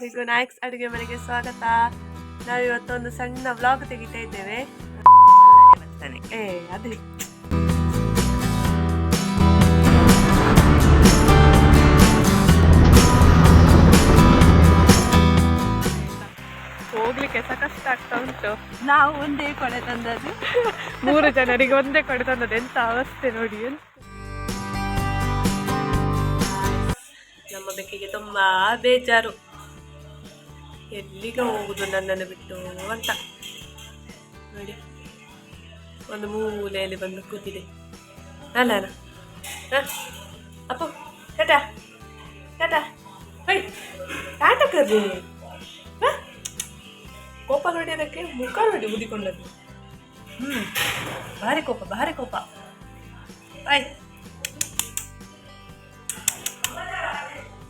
ಈಗ ನಾಯಕ್ಸ್ ಅಡುಗೆ ಮನೆಗೆ ಸ್ವಾಗತ. ನಾವಿವತ್ತೊಂದು ಸಣ್ಣ ವ್ಲಾಗ್ ತೆಗಿತಾ ಇದ್ದೇವೆ. ಅದೇ ಹೋಗ್ಲಿಕ್ಕೆ ಸಹ ಕಷ್ಟ ಆಗ್ತಾ ಉಂಟು. ನಾವು ಒಂದೇ ಕೊಡೆ ತಂದದ್ದು, 3 ಜನರಿಗೆ ಒಂದೇ ಕೊಡೆ ತಂದದ್ದು. ಎಂತ ಅವಸ್ಥೆ ನೋಡಿ. ನಮ್ಮ ಬೆಕ್ಕಿಗೆ ತುಂಬಾ ಬೇಜಾರು, ಎಲ್ಲಿಗೆ ಹೋಗುದು ನನ್ನನ್ನು ಬಿಟ್ಟು ಅಂತ ನೋಡಿ. ಒಂದು ಮೂಲೆಯಲ್ಲಿ ಬಂದು ಕೂತಿದೆ. ಅಲ್ಲ ಅಪ್ಪ ಟಾಟಾ ಟಾಟಾ ಹೈ ಟಾಟಾ ಕರ್ರಿ. ಕೋಪ ನೋಡಿ, ಅದಕ್ಕೆ ಮುಖ ನೋಡಿ ಊದಿಕೊಂಡದ್ದು. ಭಾರಿ ಕೋಪ, ಭಾರಿ ಕೋಪ. ಆಯ್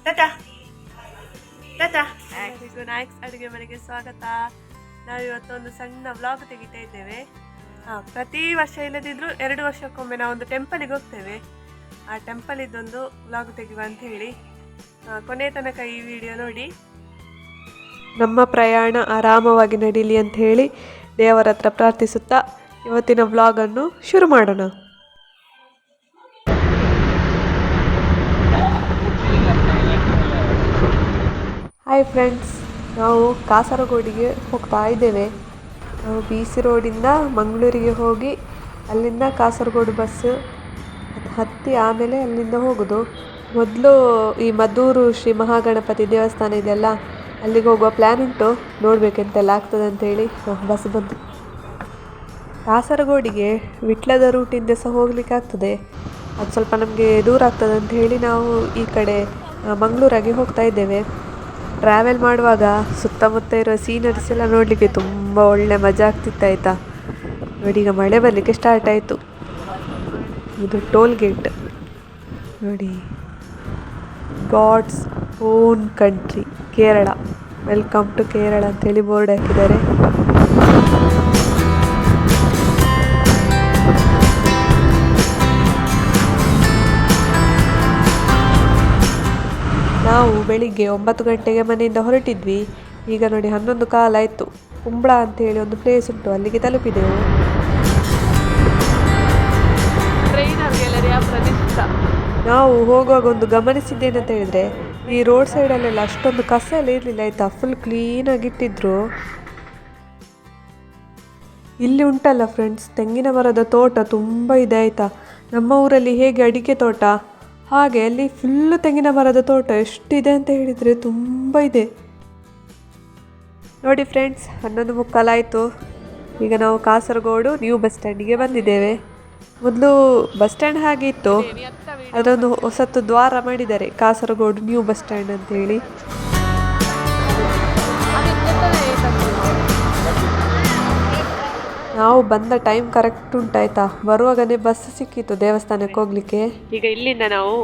ಟಾಟಾ ಟಾಟಾ. ನಾಯಕ್ಸ್ ಅಡುಗೆ ಮನೆಗೆ ಸ್ವಾಗತ. ನಾವಿವತ್ತೊಂದು ಸಣ್ಣ ವ್ಲಾಗ್ ತೆಗಿತಾ ಇದ್ದೇವೆ. ಪ್ರತಿ ವರ್ಷ ಇಲ್ಲದಿದ್ರು 2 ವರ್ಷಕ್ಕೊಮ್ಮೆ ನಾವೊಂದು ಟೆಂಪಲಿಗೆ ಹೋಗ್ತೇವೆ. ಆ ಟೆಂಪಲ್ ಇದ್ದೊಂದು ವ್ಲಾಗ್ ತೆಗೆಯುವ ಅಂತ ಹೇಳಿ. ಕೊನೆ ತನಕ ಈ ವಿಡಿಯೋ ನೋಡಿ. ನಮ್ಮ ಪ್ರಯಾಣ ಆರಾಮವಾಗಿ ನಡೀಲಿ ಅಂತ ಹೇಳಿ ದೇವರ ಹತ್ರ ಪ್ರಾರ್ಥಿಸುತ್ತಾ ಇವತ್ತಿನ ವ್ಲಾಗನ್ನು ಶುರು ಮಾಡೋಣ. ಹಾಯ್ ಫ್ರೆಂಡ್ಸ್, ನಾವು ಕಾಸರಗೋಡಿಗೆ ಹೋಗ್ತಾ ಇದ್ದೇವೆ. ನಾವು BC ರೋಡಿಂದ ಮಂಗಳೂರಿಗೆ ಹೋಗಿ ಅಲ್ಲಿಂದ ಕಾಸರಗೋಡು ಬಸ್ಸು ಹತ್ತಿ ಆಮೇಲೆ ಅಲ್ಲಿಂದ ಹೋಗೋದು. ಮೊದಲು ಈ ಮದ್ದೂರು ಶ್ರೀ ಮಹಾಗಣಪತಿ ದೇವಸ್ಥಾನ ಇದೆಯಲ್ಲ, ಅಲ್ಲಿಗೆ ಹೋಗುವ ಪ್ಲ್ಯಾನ್ ಉಂಟು. ನೋಡಬೇಕೆಂತೆಲ್ಲ ಆಗ್ತದೆ ಅಂತೇಳಿ ಬಸ್ ಬಂತು. ಕಾಸರಗೋಡಿಗೆ ವಿಟ್ಲದ ರೂಟಿಂದ ಸಹ ಹೋಗ್ಲಿಕ್ಕೆ ಆಗ್ತದೆ. ಅದು ಸ್ವಲ್ಪ ನಮಗೆ ದೂರ ಆಗ್ತದೆ ಅಂತ ಹೇಳಿ ನಾವು ಈ ಕಡೆ ಮಂಗಳೂರಾಗೆ ಹೋಗ್ತಾ ಇದ್ದೇವೆ. ಟ್ರಾವೆಲ್ ಮಾಡುವಾಗ ಸುತ್ತಮುತ್ತ ಇರೋ ಸೀನರೀಸ್ ಎಲ್ಲ ನೋಡಲಿಕ್ಕೆ ತುಂಬ ಒಳ್ಳೆ ಮಜಾ ಆಗ್ತಿತ್ತಾಯ್ತಾ. ನೋಡಿ, ಈಗ ಮಳೆ ಬರಲಿಕ್ಕೆ ಸ್ಟಾರ್ಟ್ ಆಯಿತು. ಇದು ಟೋಲ್ ಗೇಟ್ ನೋಡಿ. God's own country Kerala, welcome to Kerala ಅಂತೇಳಿ ಬೋರ್ಡ್ ಹಾಕಿದ್ದಾರೆ. ನಾವು ಬೆಳಿಗ್ಗೆ 9 ಗಂಟೆಗೆ ಮನೆಯಿಂದ ಹೊರಟಿದ್ವಿ. ಈಗ ನೋಡಿ 11 ಕಾಲ ಆಯಿತು. ಕುಂಬಳ ಅಂತೇಳಿ ಒಂದು ಪ್ಲೇಸ್ ಉಂಟು, ಅಲ್ಲಿಗೆ ತಲುಪಿದೆವು. ನಾವು ಹೋಗುವಾಗ ಒಂದು ಗಮನಿಸಿದ್ದೇನಂತ ಹೇಳಿದ್ರೆ, ಈ ರೋಡ್ ಸೈಡಲ್ಲೆಲ್ಲ ಅಷ್ಟೊಂದು ಕಸ ಎಲ್ಲ ಇರಲಿಲ್ಲ ಆಯಿತಾ. ಫುಲ್ ಕ್ಲೀನಾಗಿಟ್ಟಿದ್ರು. ಇಲ್ಲಿ ಉಂಟಲ್ಲ ಫ್ರೆಂಡ್ಸ್, ತೆಂಗಿನ ಮರದ ತೋಟ ತುಂಬ ಇದೆ ಆಯಿತಾ. ನಮ್ಮ ಊರಲ್ಲಿ ಹೇಗೆ ಅಡಿಕೆ ತೋಟ, ಹಾಗೆ ಅಲ್ಲಿ ಫುಲ್ಲು ತೆಂಗಿನ ಮರದ ತೋಟ. ಎಷ್ಟಿದೆ ಅಂತ ಹೇಳಿದರೆ ತುಂಬ ಇದೆ ನೋಡಿ ಫ್ರೆಂಡ್ಸ್. 11:15 ಆಯಿತು. ಈಗ ನಾವು ಕಾಸರಗೋಡು ನ್ಯೂ ಬಸ್ ಸ್ಟ್ಯಾಂಡಿಗೆ ಬಂದಿದ್ದೇವೆ. ಮೊದಲು ಬಸ್ ಸ್ಟ್ಯಾಂಡ್ ಹಾಗೆ ಇತ್ತು, ಅದೊಂದು ಹೊಸತು ದ್ವಾರ ಮಾಡಿದ್ದಾರೆ, ಕಾಸರಗೋಡು ನ್ಯೂ ಬಸ್ ಸ್ಟ್ಯಾಂಡ್ ಅಂತೇಳಿ. ನಾವು ಬಂದ ಟೈಮ್ ಕರೆಕ್ಟ್ ಉಂಟಾಯ್ತಾ. ಬರುವಾಗನೇ ಬಸ್ ಸಿಕ್ಕಿತ್ತು ದೇವಸ್ಥಾನಕ್ಕೆ ಹೋಗ್ಲಿಕ್ಕೆ. ಈಗ ಇಲ್ಲಿಂದ ನಾವು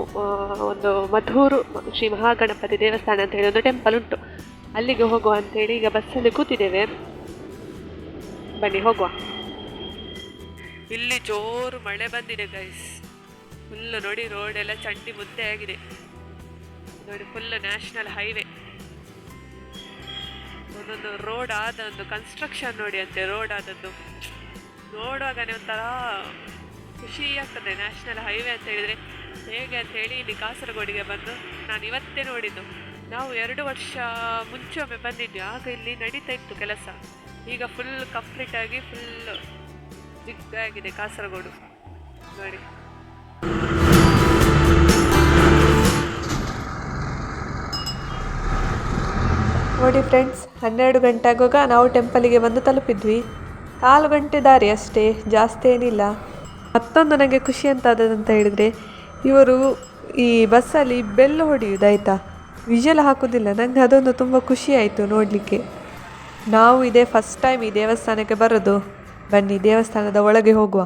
ಒಂದು ಮಧೂರು ಶ್ರೀ ಮಹಾಗಣಪತಿ ದೇವಸ್ಥಾನ ಅಂತ ಹೇಳಿ ಒಂದು ಟೆಂಪಲ್ ಉಂಟು, ಅಲ್ಲಿಗೆ ಹೋಗುವ ಅಂತೇಳಿ ಈಗ ಬಸ್ಸಲ್ಲಿ ಕೂತಿದ್ದೇವೆ. ಬನ್ನಿ ಹೋಗುವ. ಇಲ್ಲಿ ಜೋರು ಮಳೆ ಬಂದಿದೆ ಗೈಸ್. ಫುಲ್ಲು ನೋಡಿ, ರೋಡ್ ಎಲ್ಲ ಚಂಡಿ ಮುದ್ದೆ ಆಗಿದೆ ನೋಡಿ. Full national highway. ಒಂದೊಂದು ರೋಡ್ ಆದ ಒಂದು ಕನ್ಸ್ಟ್ರಕ್ಷನ್ ನೋಡಿ ಅಂತೆ. ರೋಡ್ ಆದದ್ದು ನೋಡುವಾಗನೇ ಒಂಥರ ಖುಷಿ ಆಗ್ತದೆ. ನ್ಯಾಷನಲ್ ಹೈವೇ ಅಂತ ಹೇಳಿದರೆ ಹೇಗೆ ಅಂತ ಹೇಳಿ ಇಲ್ಲಿ ಕಾಸರಗೋಡಿಗೆ ಬಂದು ನಾನು ಇವತ್ತೇ ನೋಡಿದ್ದು. ನಾವು 2 ವರ್ಷ ಮುಂಚೆ ಒಮ್ಮೆ ಬಂದಿದ್ವಿ, ಆಗ ಇಲ್ಲಿ ನಡೀತಾ ಇತ್ತು ಕೆಲಸ. ಈಗ ಫುಲ್ ಕಂಪ್ಲೀಟ್ ಆಗಿ ಫುಲ್ ಜಿಗ್ಗಾಗಿದೆ ಕಾಸರಗೋಡು ನೋಡಿ. ನೋಡಿ ಫ್ರೆಂಡ್ಸ್, 12 ಗಂಟೆ ಆಗುವಾಗ ನಾವು ಟೆಂಪಲಿಗೆ ಬಂದು ತಲುಪಿದ್ವಿ. 4 ಗಂಟೆ ದಾರಿ ಅಷ್ಟೇ, ಜಾಸ್ತಿ ಏನಿಲ್ಲ. ಮತ್ತೊಂದು ನನಗೆ ಖುಷಿ ಅಂತ ಹೇಳಿದರೆ, ಇವರು ಈ ಬಸ್ಸಲ್ಲಿ ಬೆಲ್ ಹೊಡೆಯುವುದಾಯ್ತಾ, ವಿಷಲ್ ಹಾಕೋದಿಲ್ಲ. ನನಗೆ ಅದೊಂದು ತುಂಬ ಖುಷಿ ಆಯಿತು ನೋಡಲಿಕ್ಕೆ. ನಾವು ಇದೇ ಫಸ್ಟ್ ಟೈಮ್ ಈ ದೇವಸ್ಥಾನಕ್ಕೆ ಬರೋದು. ಬನ್ನಿ ದೇವಸ್ಥಾನದ ಒಳಗೆ ಹೋಗುವ.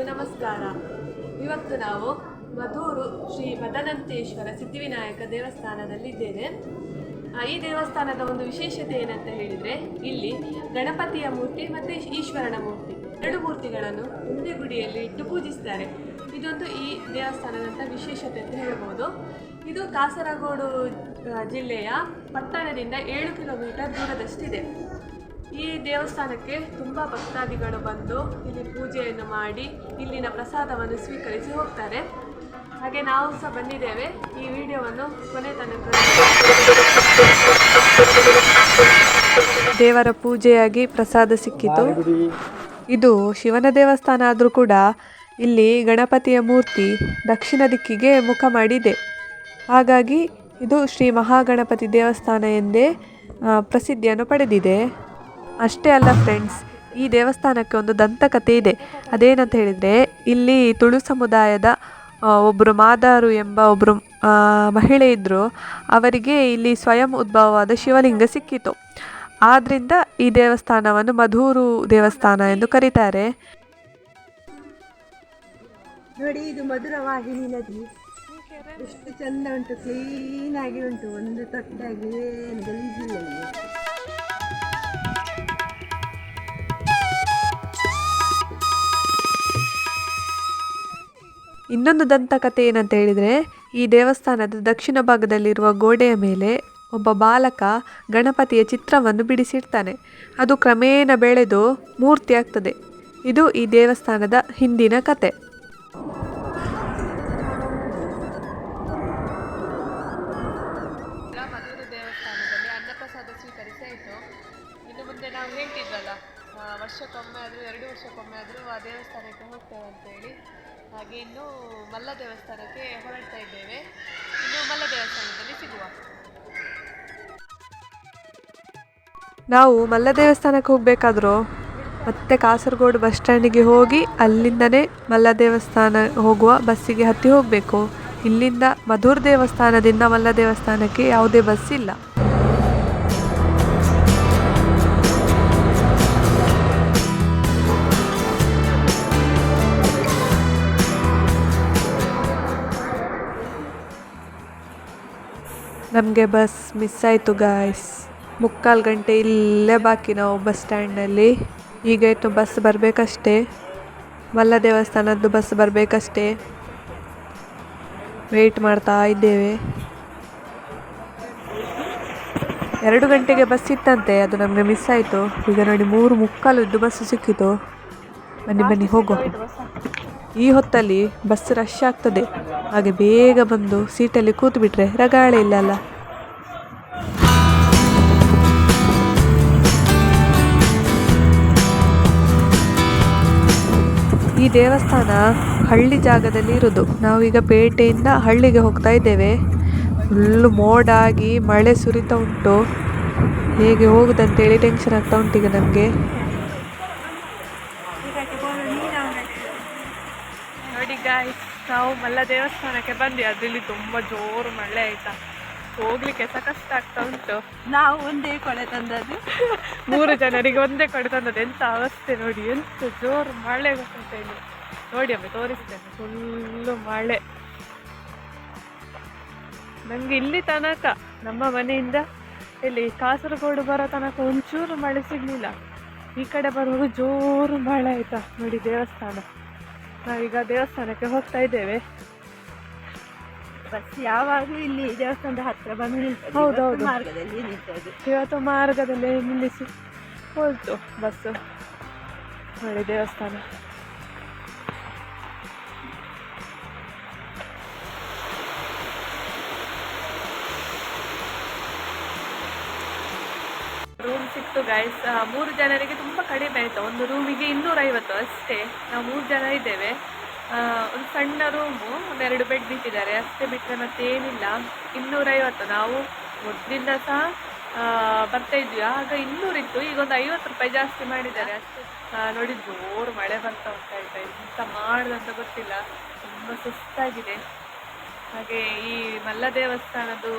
ನಮಸ್ಕಾರ. ಇವತ್ತು ನಾವು ಮಧೂರು ಶ್ರೀ ಮದನಂತೇಶ್ವರ ಸಿದ್ಧಿವಿನಾಯಕ ದೇವಸ್ಥಾನದಲ್ಲಿದ್ದೇನೆ. ಈ ದೇವಸ್ಥಾನದ ಒಂದು ವಿಶೇಷತೆ ಏನಂತ ಹೇಳಿದರೆ, ಇಲ್ಲಿ ಗಣಪತಿಯ ಮೂರ್ತಿ ಮತ್ತು ಈಶ್ವರನ ಮೂರ್ತಿ ಎರಡು ಮೂರ್ತಿಗಳನ್ನು ಒಂದೇ ಗುಡಿಯಲ್ಲಿ ಇಟ್ಟು ಪೂಜಿಸ್ತಾರೆ. ಇದೊಂದು ಈ ದೇವಸ್ಥಾನದಂಥ ವಿಶೇಷತೆ ಅಂತ ಹೇಳ್ಬೋದು. ಇದು ಕಾಸರಗೋಡು ಜಿಲ್ಲೆಯ ಪಟ್ಟಣದಿಂದ 7 ಕಿಲೋಮೀಟರ್ ದೂರದಷ್ಟಿದೆ. ಈ ದೇವಸ್ಥಾನಕ್ಕೆ ತುಂಬ ಭಕ್ತಾದಿಗಳು ಬಂದು ಇಲ್ಲಿ ಪೂಜೆಯನ್ನು ಮಾಡಿ ಇಲ್ಲಿನ ಪ್ರಸಾದವನ್ನು ಸ್ವೀಕರಿಸಿ ಹೋಗ್ತಾರೆ. ಹಾಗೆ ನಾವು ಸಹ ಬಂದಿದ್ದೇವೆ. ಈ ವಿಡಿಯೋವನ್ನು ಕೊನೆ ತನಕ ದೇವರ ಪೂಜೆಯಾಗಿ ಪ್ರಸಾದ ಸಿಕ್ಕಿತು. ಇದು ಶಿವನ ದೇವಸ್ಥಾನ ಆದರೂ ಕೂಡ ಇಲ್ಲಿ ಗಣಪತಿಯ ಮೂರ್ತಿ ದಕ್ಷಿಣ ದಿಕ್ಕಿಗೆ ಮುಖ ಮಾಡಿದೆ. ಹಾಗಾಗಿ ಇದು ಶ್ರೀ ಮಹಾಗಣಪತಿ ದೇವಸ್ಥಾನ ಎಂದೇ ಪ್ರಸಿದ್ಧಿಯನ್ನು ಪಡೆದಿದೆ. ಅಷ್ಟೇ ಅಲ್ಲ ಫ್ರೆಂಡ್ಸ್, ಈ ದೇವಸ್ಥಾನಕ್ಕೆ ಒಂದು ದಂತಕಥೆ ಇದೆ. ಅದೇನಂತ ಹೇಳಿದರೆ, ಇಲ್ಲಿ ತುಳು ಸಮುದಾಯದ ಒಬ್ಬರು ಮಾದಾರು ಎಂಬ ಒಬ್ಬರು ಮಹಿಳೆ ಇದ್ದರು. ಅವರಿಗೆ ಇಲ್ಲಿ ಸ್ವಯಂ ಉದ್ಭವವಾದ ಶಿವಲಿಂಗ ಸಿಕ್ಕಿತು. ಆದ್ದರಿಂದ ಈ ದೇವಸ್ಥಾನವನ್ನು ಮಧೂರು ದೇವಸ್ಥಾನ ಎಂದು ಕರೀತಾರೆ. ನೋಡಿ, ಇದು ಮಧುರವಾಹಿನಿ ನದಿ ಎಷ್ಟು ಚಂದ ಉಂಟು, ಕ್ಲೀನ್ ಆಗಿ ಉಂಟು, ಒಂದು ತೊಟ್ಟಾಗಿ ಏನು ಗಲೀಜಿಲ್ಲ ಇಲ್ಲಿ. ಇನ್ನೊಂದು ದಂತಕಥೆ ಏನಂತ ಹೇಳಿದರೆ, ಈ ದೇವಸ್ಥಾನದ ದಕ್ಷಿಣ ಭಾಗದಲ್ಲಿರುವ ಗೋಡೆಯ ಮೇಲೆ ಒಬ್ಬ ಬಾಲಕ ಗಣಪತಿಯ ಚಿತ್ರವನ್ನು ಬಿಡಿಸಿರ್ತಾನೆ. ಅದು ಕ್ರಮೇಣ ಬೆಳೆದು ಮೂರ್ತಿ ಆಗ್ತದೆ. ಇದು ಈ ದೇವಸ್ಥಾನದ ಹಿಂದಿನ ಕತೆ. ಮಧುರ ದೇವಸ್ಥಾನದಲ್ಲಿ ಅನ್ನಪ್ರಸಾದ ಸ್ವೀಕರಿಸಾಯಿತು. ಇನ್ನು ಮುಂದೆ ನಾವು ಹೇಳ್ತಿದ್ವಲ್ಲ, ವರ್ಷಕ್ಕೊಮ್ಮೆ ಆದರೂ 2 ವರ್ಷಕ್ಕೊಮ್ಮೆ ಆದರೂ ಆ ದೇವಸ್ಥಾನಕ್ಕೆ ಹೋಗ್ತೇವೆ ಅಂತೇಳಿ. ಹಾಗೆ ಇನ್ನು ಮಲ್ಲ ದೇವಸ್ಥಾನಕ್ಕೆ ಹೊರಡ್ತಾ ಇದ್ದೇವೆ. ಇನ್ನು ಮಲ್ಲ ದೇವಸ್ಥಾನದಲ್ಲಿ ಸಿಗುವ. ನಾವು ಮಲ್ಲ ದೇವಸ್ಥಾನಕ್ಕೆ ಹೋಗಬೇಕಾದ್ರೂ ಮತ್ತೆ ಕಾಸರಗೋಡು ಬಸ್ ಸ್ಟ್ಯಾಂಡಿಗೆ ಹೋಗಿ ಅಲ್ಲಿಂದನೇ ಮಲ್ಲ ದೇವಸ್ಥಾನ ಹೋಗುವ ಬಸ್ಸಿಗೆ ಹತ್ತಿ ಹೋಗಬೇಕು. ಇಲ್ಲಿಂದ ಮಧುರ್ ದೇವಸ್ಥಾನದಿಂದ ಮಲ್ಲ ದೇವಸ್ಥಾನಕ್ಕೆ ಯಾವುದೇ ಬಸ್ ಇಲ್ಲ. ನಮಗೆ ಬಸ್ ಮಿಸ್ ಆಯಿತು ಗಾಯ್ಸ್. 3/4 ಗಂಟೆ ಇಲ್ಲೇ ಬಾಕಿ ನಾವು ಬಸ್ ಸ್ಟ್ಯಾಂಡ್ನಲ್ಲಿ. ಈಗ ಇತ್ತು ಬಸ್ ಬರಬೇಕಷ್ಟೇ, ಮಲ್ಲ ದೇವಸ್ಥಾನದ್ದು ಬಸ್ ಬರಬೇಕಷ್ಟೇ. ವೆಯ್ಟ್ ಮಾಡ್ತಾ ಇದ್ದೇವೆ. 2 ಗಂಟೆಗೆ ಬಸ್ ಇತ್ತಂತೆ, ಅದು ನಮಗೆ ಮಿಸ್ ಆಯಿತು. ಈಗ ನೋಡಿ 3:45 ಬಸ್ ಸಿಕ್ಕಿತು. ಬನ್ನಿ ಹೋಗುವ. ಈ ಹೊತ್ತಲ್ಲಿ ಬಸ್ ರಶ್ ಆಗ್ತದೆ. ಹಾಗೆ ಬೇಗ ಬಂದು ಸೀಟಲ್ಲಿ ಕೂತು ಬಿಟ್ರೆ ರಗಾಳೆ ಇಲ್ಲಲ್ಲ. ಈ ದೇವಸ್ಥಾನ ಹಳ್ಳಿ ಜಾಗದಲ್ಲಿ ಇರೋದು. ನಾವೀಗ ಪೇಟೆಯಿಂದ ಹಳ್ಳಿಗೆ ಹೋಗ್ತಾ ಇದ್ದೇವೆ. ಫುಲ್ಲು ಮೋಡಾಗಿ ಮಳೆ ಸುರಿತಾ ಉಂಟು. ಹೇಗೆ ಹೋಗುದಂತೇಳಿ ಟೆನ್ಷನ್ ಆಗ್ತಾ ಉಂಟು ಈಗ ನಮಗೆ. ನೋಡಿ ಗಾಯ್ಸ್, ನಾವು ಮಲ್ಲ ದೇವಸ್ಥಾನಕ್ಕೆ ಬಂದ್ವಿ. ಅದ್ರಲ್ಲಿ ತುಂಬ ಜೋರು ಮಳೆ ಆಯ್ತಾ, ಹೋಗ್ಲಿಕ್ಕೆ ಸಹ ಕಷ್ಟ ಆಗ್ತಾ ಉಂಟು. ನಾವು ಒಂದೇ ಕೊಡೆ ತಂದದ್ದು, 3 ಜನರಿಗೆ ಒಂದೇ ಕೊಡೆ ತಂದದ್ದು. ಎಂತ ಅವಸ್ಥೆ ನೋಡಿ, ಎಂತ ಜೋರು ಮಳೆ ಗೊತ್ತುಂಟ ಇಲ್ಲಿ. ನೋಡಿ ಒಮ್ಮೆ ತೋರಿಸ್ತೇನೆ, ಫುಲ್ಲು ಮಳೆ. ನನಗೆ ಇಲ್ಲಿ ತನಕ ನಮ್ಮ ಮನೆಯಿಂದ ಇಲ್ಲಿ ಕಾಸರಗೋಡು ಬರೋ ತನಕ ಒಂಚೂರು ಮಳೆ ಸಿಗಲಿಲ್ಲ. ಈ ಕಡೆ ಬರುವಾಗ ಜೋರು ಮಳೆ ಆಯ್ತಾ. ನೋಡಿ ದೇವಸ್ಥಾನ. ನಾವೀಗ ದೇವಸ್ಥಾನಕ್ಕೆ ಹೋಗ್ತಾ ಇದ್ದೇವೆ. ಬಸ್ ಯಾವಾಗಲೂ ಇಲ್ಲಿ ದೇವಸ್ಥಾನದ ಹತ್ರ ಬಂದು ನಿಲ್ತದೆ. ಹೌದೌದು, ಮಾರ್ಗದಲ್ಲಿ ನಿಲ್ತದೆ. ಇವತ್ತು ಮಾರ್ಗದಲ್ಲಿ ನಿಲ್ಲಿಸಿ ಹೋಯ್ತು ಬಸ್ಸು. ನೋಡಿ ದೇವಸ್ಥಾನ. ರೂಮ್ ಸಿಕ್ತು ಗೈಸ್. 3 ಜನರಿಗೆ ತುಂಬ ಕಡಿಮೆ ಆಯಿತು. ಒಂದು ರೂಮಿಗೆ 250 ಅಷ್ಟೇ. ನಾವು 3 ಜನ ಇದ್ದೇವೆ. ಒಂದು ಸಣ್ಣ ರೂಮು, 2 ಬೆಡ್ ಬಿಟ್ಟಿದ್ದಾರೆ ಅಷ್ಟೇ, ಬಿಟ್ಟರೆ ಮತ್ತೇನಿಲ್ಲ. 250. ನಾವು ಮೊದಲಿಂದ ಸಹ ಬರ್ತಾ ಇದ್ವಿ, ಆಗ 200 ಇತ್ತು. ಈಗ ಒಂದು 50 ರೂಪಾಯಿ ಜಾಸ್ತಿ ಮಾಡಿದ್ದಾರೆ ಅಷ್ಟೇ. ನೋಡಿ ಜೋರು ಮಳೆ ಬರ್ತಾ ಉಂಟಾಯ್ತಾ. ಎಂತ ಮಾಡೋದಂತ ಗೊತ್ತಿಲ್ಲ, ತುಂಬ ಸುಸ್ತಾಗಿದೆ. ಹಾಗೆ ಈ ಮಲ್ಲ ದೇವಸ್ಥಾನದ್ದು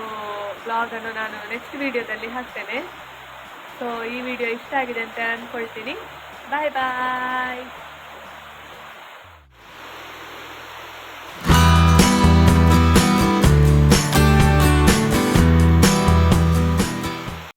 ಬ್ಲಾಗನ್ನು ನಾನು ನೆಕ್ಸ್ಟ್ ವಿಡಿಯೋದಲ್ಲಿ ಹಾಕ್ತೇನೆ. ಸೊ ಈ ವಿಡಿಯೋ ಇಷ್ಟ ಆಗಿದೆ ಅಂತ ಅಂದ್ಕೊಳ್ತೀನಿ. ಬಾಯ್ ಬಾಯ್.